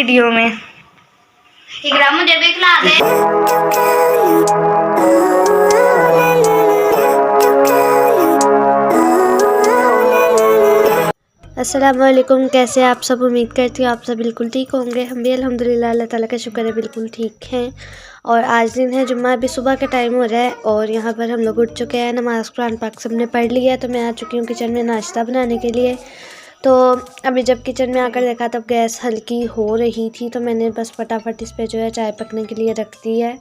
Video में। इकरा मुझे भी खिला दे। अस्सलाम वालेकुम, कैसे आप सब। उम्मीद करती हूँ आप सब बिल्कुल ठीक होंगे। हम भी अल्हम्दुलिल्लाह अल्लाह ताला का शुक्र है बिल्कुल ठीक हैं। और आज दिन है जुम्मा, अभी सुबह का टाइम हो रहा है और यहाँ पर हम लोग उठ चुके हैं। नमाज़ कुरान पाक सब ने पढ़ लिया तो मैं आ चुकी हूँ किचन में नाश्ता बनाने के लिए। तो अभी जब किचन में आकर देखा तब गैस हल्की हो रही थी, तो मैंने बस फटाफट इस पर जो है चाय पकने के लिए रख दी है।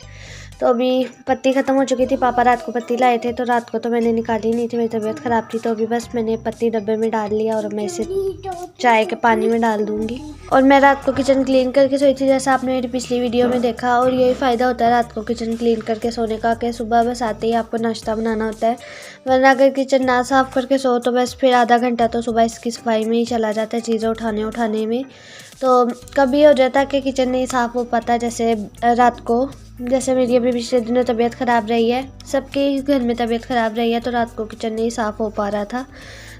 तो अभी पत्ती ख़त्म हो चुकी थी, पापा रात को पत्ती लाए थे तो रात को तो मैंने निकाली नहीं थी, मेरी तबीयत ख़राब थी। तो अभी बस मैंने पत्ती डब्बे में डाल लिया और मैं इसे चाय के पानी में डाल दूँगी। और मैं रात को किचन क्लीन करके सोई थी, जैसा आपने मेरी पिछली वीडियो में देखा। और यही फ़ायदा होता है रात को किचन क्लीन करके सोने का, कि सुबह बस आते ही आपको नाश्ता बनाना होता है। वरना अगर किचन ना साफ़ करके सो तो बस फिर आधा घंटा तो सुबह इसकी सफाई में ही चला जाता है, चीज़ें उठाने में। तो कभी हो जाता है कि किचन नहीं साफ़ हो पाता, जैसे रात को, जैसे मेरी अभी पिछले दिनों तबीयत ख़राब रही है, सबके घर में तबीयत ख़राब रही है, तो रात को किचन नहीं साफ़ हो पा रहा था।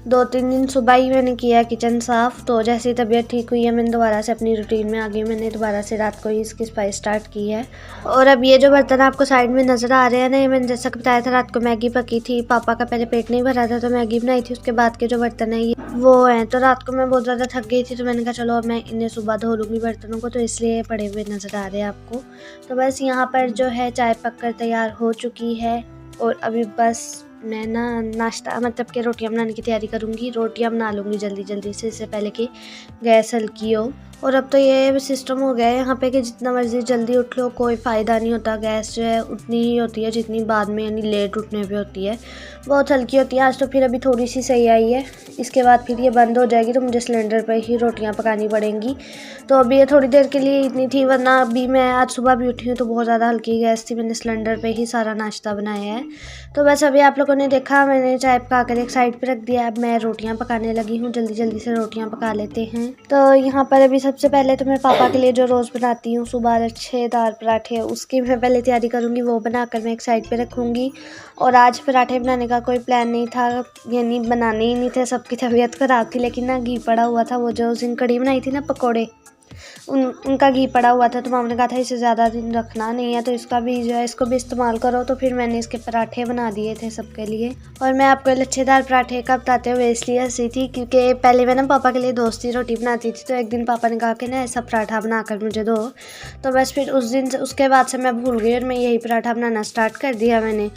2-3 दिन सुबह ही मैंने किया किचन साफ़। तो जैसे ही तबीयत ठीक हुई है मैंने दोबारा से अपनी रूटीन में आ गई, मैंने दोबारा से रात को ही इसकी सफाई स्टार्ट की है। और अब ये जो बर्तन आपको साइड में नज़र आ रहे हैं ना, ये मैंने जैसा कि बताया था रात को मैगी पकी थी। पापा का पहले पेट नहीं भरा था तो मैगी बनाई थी, उसके बाद के जो बर्तन है ये वो हैं। तो रात को मैं बहुत ज़्यादा थक गई थी तो मैंने कहा चलो अब मैं इन्हें सुबह धो लूँगी बर्तनों को, तो इसलिए पड़े हुए नज़र आ रहे हैं आपको। तो बस यहाँ पर जो है चाय पक कर तैयार हो चुकी है और अभी बस मैं ना नाश्ता मतलब कि रोटियां बनाने की तैयारी करूँगी। रोटियां बना लूँगी जल्दी जल्दी से, इससे पहले कि गैस हल्की हो। और अब तो ये सिस्टम हो गया है यहाँ पे कि जितना मर्ज़ी जल्दी उठ लो कोई फ़ायदा नहीं होता। गैस जो है उतनी ही होती है जितनी बाद में, यानी लेट उठने पे होती है, बहुत हल्की होती है। आज तो फिर अभी थोड़ी सी सही आई है, इसके बाद फिर ये बंद हो जाएगी तो मुझे सिलेंडर पर ही रोटियाँ पकानी पड़ेंगी। तो अभी ये थोड़ी देर के लिए इतनी थी, वरना अभी मैं आज सुबह भी उठी हूँ तो बहुत ज़्यादा हल्की गैस थी, मैंने सिलेंडर पर ही सारा नाश्ता बनाया है। तो बस अभी आप लोगों ने देखा मैंने चाय पका कर एक साइड पर रख दिया, अब मैं रोटियाँ पकाने लगी हूँ। जल्दी जल्दी से रोटियाँ पका लेते हैं। तो यहाँ पर अभी सबसे पहले तो मैं पापा के लिए जो रोज़ बनाती हूँ सुबह लच्छेदार पराठे, उसकी मैं पहले तैयारी करूँगी, वो बनाकर मैं एक साइड पे रखूँगी। और आज पराठे बनाने का कोई प्लान नहीं था, यानी बनाने ही नहीं थे, सबकी तबीयत ख़राब थी। लेकिन ना घी पड़ा हुआ था, वो जो उस दिन कढ़ी बनाई थी ना पकौड़े, उनका घी पड़ा हुआ था। तो मामा ने कहा था इसे ज़्यादा दिन रखना नहीं है तो इसका भी जो है इसको भी इस्तेमाल करो। तो फिर मैंने इसके पराठे बना दिए थे सबके लिए। और मैं आपको लच्छेदार पराठे का बताते हुए इसलिए हंसी थी क्योंकि पहले मैं ना पापा के लिए दोस्ती रोटी बनाती थी, तो एक दिन पापा ने कहा कि ना ऐसा पराठा बनाकर मुझे दो। तो बस फिर उस दिन से, उसके बाद से मैं भूल गई और मैं यही पराठा बनाना स्टार्ट कर दिया मैंने।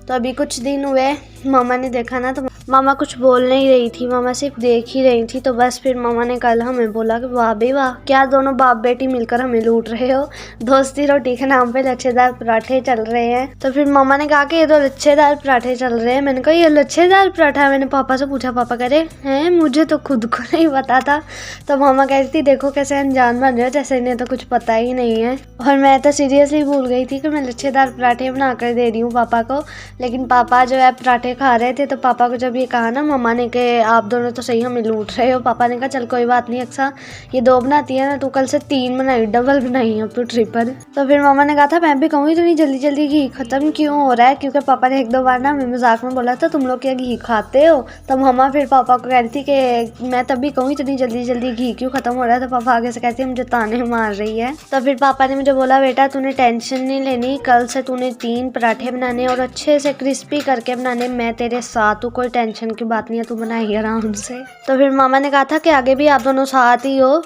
तो अभी कुछ दिन हुए, मामा ने देखा ना तो मामा कुछ बोल नहीं रही थी, मामा सिर्फ देख ही रही थी। तो बस फिर मामा ने कल हमें बोला कि वाह भाई वाह, क्या दोनों बाप बेटी मिलकर हमें लूट रहे हो, दोस्ती रोटी के नाम पे लच्छेदार पराठे चल रहे हैं। तो फिर मामा ने कहा कि ये तो लच्छेदार पराठे चल रहे हैं। मैंने कहा ये लच्छेदार पराठा है? मैंने पापा से पूछा, पापा कह रहे हैं मुझे तो खुद को नहीं पता था। तो मामा कह रही थी देखो कैसे अनजान बन रहे हो, जैसे इन्हें तो कुछ पता ही नहीं है। और मैं तो सीरियसली भूल गई थी कि मैं लच्छेदार पराठे बना कर दे रही हूँ पापा को। लेकिन पापा जो है पराठे खा रहे थे तो पापा को जब ये कहा ना मम्मा ने कि आप दोनों तो सही हमें लूट रहे हो, पापा ने कहा चल कोई बात नहीं अक्सा, ये 2 बनाती है ना, तू कल से 3 बनाई, डबल बनाई अब तो ट्रिपल। तो फिर मामा ने कहा था मैं भी कहूँ इतनी जल्दी जल्दी घी खत्म क्यों हो रहा है, क्योंकि पापा ने 1-2 बार ना हमें मजाक में बोला था तुम लोग क्या घी खाते हो। तो मामा फिर पापा को कह रही थी कि मैं तभी कहूँ इतनी जल्दी जल्दी घी क्यों खत्म हो रहा है। तो पापा आगे से कहती है मुझे ताने मार रही है। तो फिर पापा ने मुझे बोला बेटा तूने टेंशन नहीं लेनी, कल से तूने 3 पराठे बनाने और अच्छे से क्रिस्पी करके बनाने, मैं तेरे साथ हूँ, कोई टेंशन की बात नहीं है, तू बनाइए आराम से। तो फिर मामा ने कहा था कि आगे भी आप दोनों साथ ही हो,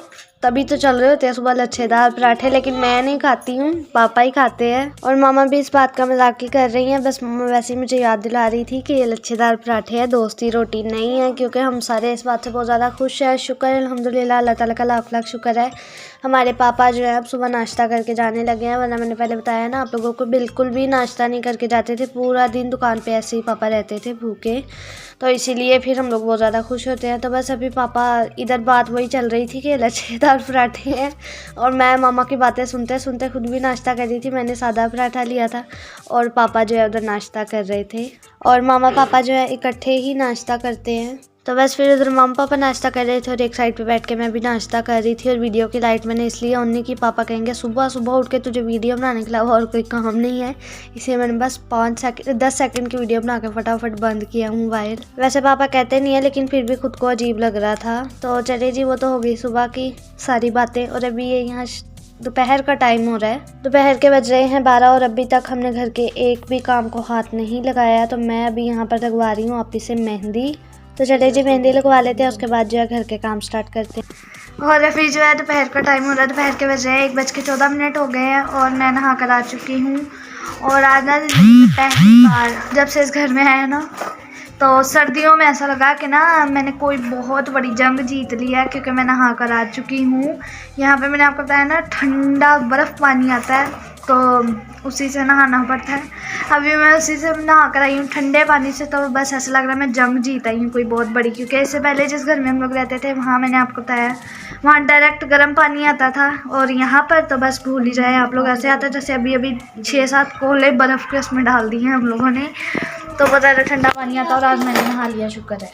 तभी तो चल रहे होते हैं सुबह लच्छेदार पराठे, लेकिन मैं नहीं खाती हूँ, पापा ही खाते हैं। और मामा भी इस बात का मजाक ही कर रही हैं, बस मामा वैसे ही मुझे याद दिला रही थी कि ये लच्छेदार पराठे है, दोस्ती रोटी नहीं है। क्योंकि हम सारे इस बात से बहुत ज़्यादा खुश हैं, शुक्र है अल्हम्दुलिल्लाह, अल्लाह ताला का लाख लाख शुक्र है। हमारे पापा जो है अब सुबह नाश्ता करके जाने लगे हैं, वरना मैंने पहले बताया ना आप लोगों को बिल्कुल भी नाश्ता नहीं करके जाते थे, पूरा दिन दुकान पे ऐसे ही पापा रहते थे भूखे। तो इसीलिए फिर हम लोग बहुत ज़्यादा खुश होते हैं। तो बस अभी पापा इधर बात वही चल रही थी कि लच्छेदार पराठे हैं और मैं मामा की बातें सुनते सुनते खुद भी नाश्ता कर रही थी। मैंने सादा पराठा लिया था और पापा जो है उधर नाश्ता कर रहे थे। और मामा पापा जो है इकट्ठे ही नाश्ता करते हैं, तो बस फिर उधर मम्मी पापा नाश्ता कर रहे थे और एक साइड पे बैठ के मैं भी नाश्ता कर रही थी। और वीडियो की लाइट मैंने इसलिए ऑन नहीं की, पापा कहेंगे सुबह सुबह उठ के तुझे वीडियो बनाने के अलावा और कोई काम नहीं है, इसलिए मैंने बस 10 सेकंड की वीडियो बना के फटाफट बंद किया मोबाइल। वैसे पापा कहते नहीं है लेकिन फिर भी खुद को अजीब लग रहा था। तो चले जी, वो तो हो गई सुबह की सारी बातें। और अभी ये यहाँ दोपहर का टाइम हो रहा है, दोपहर के बज रहे हैं 12 और अभी तक हमने घर के एक भी काम को हाथ नहीं लगाया। तो मैं अभी यहाँ पर लगवा रही हूँ आपी से मेहंदी। तो चले जी मेहंदी लगवा लेते हैं, उसके बाद जो है घर के काम स्टार्ट करते हैं। और अभी जो है दोपहर का टाइम हो रहा है, दोपहर के बज रहे हैं 1:14 हो गए हैं और मैं नहा कर आ चुकी हूँ। और आज ना पहली बार जब से इस घर में है ना, तो सर्दियों में ऐसा लगा कि ना मैंने कोई बहुत बड़ी जंग जीत ली है, क्योंकि मैं नहा कर आ चुकी हूँ। यहाँ पे मैंने आपको बताया ना ठंडा बर्फ़ पानी आता है, तो उसी से नहाना पड़ता है। अभी मैं उसी से नहा कर आई हूँ ठंडे पानी से, तो बस ऐसा लग रहा है मैं जंग जीत आई हूँ कोई बहुत बड़ी। क्योंकि इससे पहले जिस घर में हम लोग रहते थे वहाँ मैंने आपको बताया वहाँ डायरेक्ट गर्म पानी आता था, और यहाँ पर तो बस भूल ही जाए आप लोग, ऐसे आता है जैसे अभी 6-7 कोले बर्फ़ के उसमें डाल दिए हैं हम लोगों ने, तो बहुत ज़्यादा ठंडा पानी आता है। और आज मैंने नहा लिया, शुक्र है।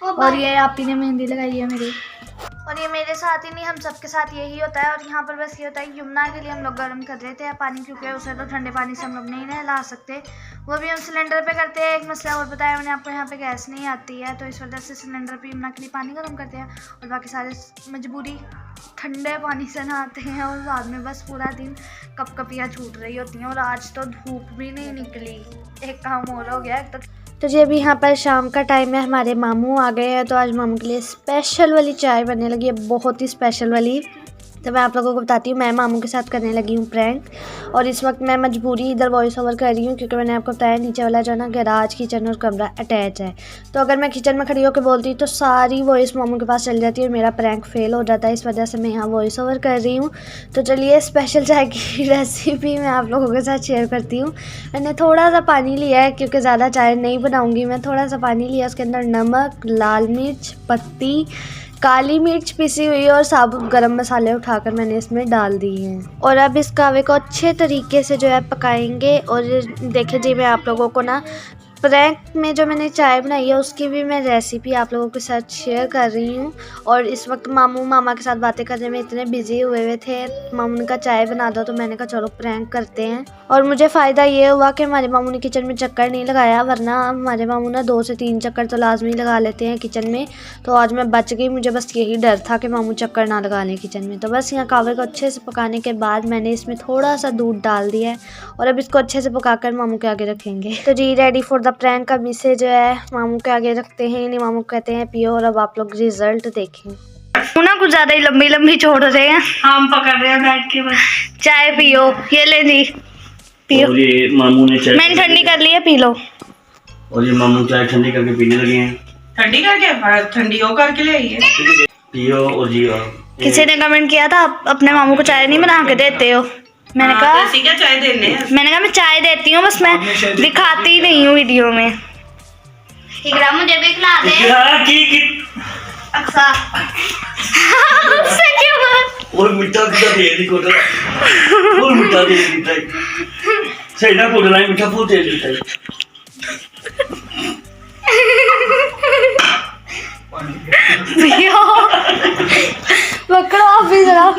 और ये आप ही ने मेहंदी लगाई है मेरी, और ये मेरे साथ ही नहीं हम सबके साथ यही होता है। और यहाँ पर बस ये होता है यमुना के लिए हम लोग गर्म कर रहे थे पानी, क्योंकि उसे तो ठंडे पानी से हम लोग नहीं नहला सकते, वो भी हम सिलेंडर पे करते हैं। एक मसला और बताया मैंने आपको, यहाँ पे गैस नहीं आती है, तो इस वजह से सिलेंडर पे यमुना के लिए पानी गर्म करते हैं और बाकी सारे मजबूरी ठंडे पानी से नहाते हैं। और बाद में बस पूरा दिन कपकपियाँ छूट रही होती हैं। और आज तो धूप भी नहीं निकली, एक काम और हो गया। तो जी अभी यहाँ पर शाम का टाइम है, हमारे मामू आ गए हैं, तो आज मामू के लिए स्पेशल वाली चाय बनने लगी है, बहुत ही स्पेशल वाली। तो मैं आप लोगों को बताती हूँ, मैं मामू के साथ करने लगी हूँ प्रैंक। और इस वक्त मैं मजबूरी इधर वॉइस ओवर कर रही हूँ, क्योंकि मैंने आपको बताया नीचे वाला जो ना गैराज किचन और कमरा अटैच है, तो अगर मैं किचन में खड़ी होकर बोलती तो सारी वॉइस मामू के पास चल जाती है और मेरा प्रैंक फेल हो जाता है। इस वजह से मैं यहाँ वॉइस ओवर कर रही हूँ। तो चलिए स्पेशल चाय की रेसिपी मैं आप लोगों के साथ शेयर करती हूँ। मैंने थोड़ा सा पानी लिया है, क्योंकि ज़्यादा चाय नहीं बनाऊँगी मैं, थोड़ा सा पानी लिया, उसके अंदर नमक, लाल मिर्च, पत्ती, काली मिर्च पिसी हुई और साबुत गरम मसाले उठाकर मैंने इसमें डाल दिए हैं। और अब इस कावे को अच्छे तरीके से जो है पकाएंगे। और देखिए जी मैं आप लोगों को ना प्रैंक में जो मैंने चाय बनाई है उसकी भी मैं रेसिपी आप लोगों के साथ शेयर कर रही हूँ। और इस वक्त मामू मामा के साथ बातें करने में इतने बिजी हुए थे, मामू ने कहा चाय बना दो, तो मैंने कहा चलो प्रैंक करते हैं। और मुझे फ़ायदा ये हुआ कि हमारे मामू ने किचन में चक्कर नहीं लगाया, वरना हमारे मामू ना 2 से 3 चक्कर तो लाजमी लगा लेते हैं किचन में। तो आज मैं बच गई, मुझे बस यही डर था कि मामू चक्कर ना लगा लें किचन में। तो बस यहाँ कावे को अच्छे से पकाने के बाद मैंने इसमें थोड़ा सा दूध डाल दिया है और अब इसको अच्छे से पकाकर मामू के आगे रखेंगे। तो जी रेडी फॉर द प्रैंक। अब इसे जो है मामू के आगे रखते हैं, नहीं मामू कहते हैं पियो, और अब आप लोग रिजल्ट देखें। ना कुछ ज्यादा ही लंबी लंबी छोड़ रहे हैं, हम पकड़ रहे हैं बैठ के, बस चाय पियो, ये ले जी पियो। और ये मामू ने चाय मैंने ठंडी कर ली है, पी लो। और ये मामू चाय ठंडी करके पीने लगे हैं। ठंडी करके ठंडी हो करके ले आइए, पियो और जियो। किसी ने कमेंट किया था आप अपने मामू को चाय नहीं बना के देते हो, मैंने कहा क्या चाय देने हैं? मैंने कहा मैं चाय देती हूँ, बस मैं दिखाती नहीं हूँ वीडियो में। इकरा मुझे भी खिला दे। अक्सा उससे क्यों बात? और मिठा दे दी कोटा, और मिठा दे दी सही ना कोटा नहीं, मिठा फूल दे दी। पकड़ो आप भी जरा।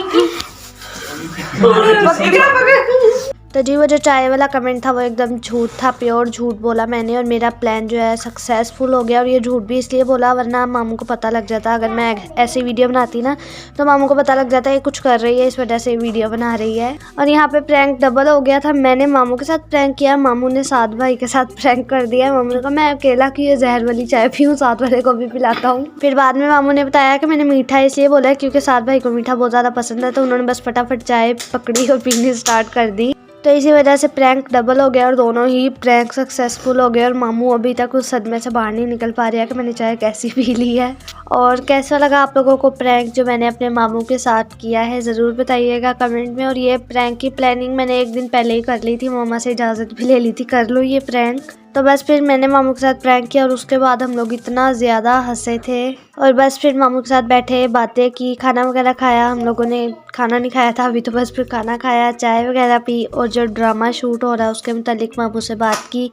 तो जी वो जो चाय वाला कमेंट था वो एकदम झूठ था, प्योर झूठ बोला मैंने, और मेरा प्लान जो है सक्सेसफुल हो गया। और ये झूठ भी इसलिए बोला वरना मामू को पता लग जाता, अगर मैं ऐसी वीडियो बनाती ना तो मामू को पता लग जाता ये कुछ कर रही है, इस वजह से वीडियो बना रही है। और यहाँ पे प्रैंक डबल हो गया था, मैंने मामू के साथ प्रैंक किया, मामू ने साथ भाई के साथ प्रैंक कर दिया। मामू ने कहा मैं अकेला की ये जहर वाली चाय पीऊँ, साथ वाले को भी पिलाता हूँ। फिर बाद में मामू ने बताया कि मैंने मीठा इसलिए बोला है क्योंकि साथ भाई को मीठा बहुत ज़्यादा पसंद है, तो उन्होंने बस फटाफट चाय पकड़ी और पीनी स्टार्ट कर दी। तो इसी वजह से प्रैंक डबल हो गया और दोनों ही प्रैंक सक्सेसफुल हो गए। और मामू अभी तक उस सदमे से बाहर नहीं निकल पा रहा है कि मैंने चाय कैसी पी ली है। और कैसा लगा आप लोगों को प्रैंक जो मैंने अपने मामू के साथ किया है, ज़रूर बताइएगा कमेंट में। और ये प्रैंक की प्लानिंग मैंने एक दिन पहले ही कर ली थी, मामा से इजाज़त भी ले ली थी कर लो ये प्रैंक। तो बस फिर मैंने मामू के साथ प्रैंक किया और उसके बाद हम लोग इतना ज़्यादा हंसे थे। और बस फिर मामू के साथ बैठे, बातें की, खाना वगैरह खाया। हम लोगों ने खाना नहीं खाया था अभी, तो बस फिर खाना खाया, चाय वगैरह पी और जो ड्रामा शूट हो रहा है उसके मुतालिक मामू से बात की।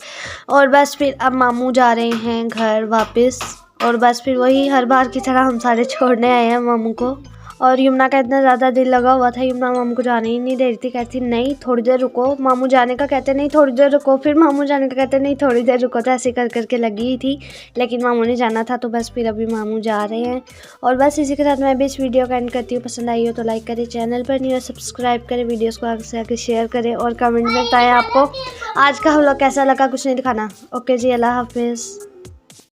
और बस फिर अब मामू जा रहे हैं घर वापस। और बस फिर वही हर बार की तरह हम सारे छोड़ने आए हैं मामू को। और यमुना का इतना ज़्यादा दिल लगा हुआ था, यमुना मामू को जाने ही नहीं दे रही थी, कहती नहीं थोड़ी देर रुको। मामू जाने का कहते नहीं थोड़ी देर रुको, फिर मामू जाने का कहते नहीं थोड़ी देर रुको, तो ऐसे कर करके लगी ही थी। लेकिन मामू ने जाना था तो बस फिर अभी मामू जा रहे हैं। और बस इसी के साथ मैं भी इस वीडियो का एंड करती हूँ। पसंद आई हो तो लाइक करें, चैनल पर नहीं हो सब्सक्राइब करें, वीडियोज़ को आगे से आगे शेयर करें और कमेंट में बताएं आपको आज का व्लॉग कैसा लगा। कुछ नहीं दिखाना। ओके जी, अल्लाह हाफिज़।